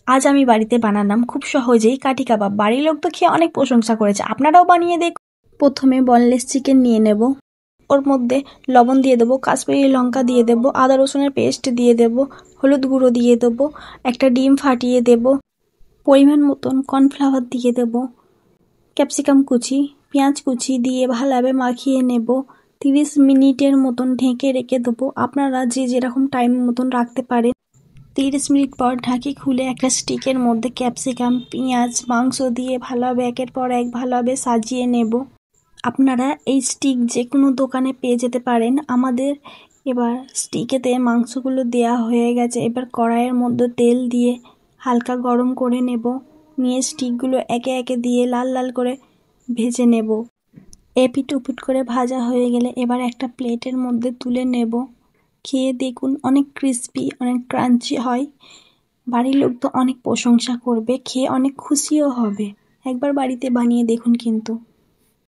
আজ আমি বাড়িতে বানালাম খুব সহজেই কাঠি কাবাব। বাড়ির লোক তো খেয়ে অনেক প্রশংসা করেছে, আপনারাও বানিয়ে দেখুন। প্রথমে বনলেস চিকেন নিয়ে নেব, ওর মধ্যে লবণ দিয়ে দেবো, কাশ্মীরি লঙ্কা দিয়ে দেবো, আদা রসুনের পেস্ট দিয়ে দেবো, হলুদ গুঁড়ো দিয়ে দেবো, একটা ডিম ফাটিয়ে দেবো, পরিমাণ মতন কর্নফ্লাওয়ার দিয়ে দেবো, ক্যাপসিকাম কুচি, পেঁয়াজ কুচি দিয়ে ভালোভাবে মাখিয়ে নেব। 30 মিনিটের মতন ঢেকে রেখে দেবো। আপনারা যে যেরকম টাইম মতন রাখতে পারেন। 30 মিনিট পর ঢাকি খুলে একটা স্টিকের মধ্যে ক্যাপসিকাম, পেঁয়াজ, মাংস দিয়ে ভালোভাবে একের পর এক ভালোভাবে সাজিয়ে নেব। আপনারা এই স্টিক যে কোনো দোকানে পেয়ে যেতে পারেন। আমাদের এবার স্টিকেতে মাংসগুলো দেয়া হয়ে গেছে। এবার কড়াইয়ের মধ্যে তেল দিয়ে হালকা গরম করে নেব। নিয়ে স্টিকগুলো একে একে দিয়ে লাল লাল করে ভেজে নেব। এপিট ওপিট করে ভাজা হয়ে গেলে এবার একটা প্লেটের মধ্যে তুলে নেব। খেয়ে দেখুন, অনেক ক্রিস্পি, অনেক ক্রাঞ্চি হয়। বাড়ির লোক তো অনেক প্রশংসা করবে, খেয়ে অনেক খুশিও হবে। একবার বাড়িতে বানিয়ে দেখুন কিন্তু।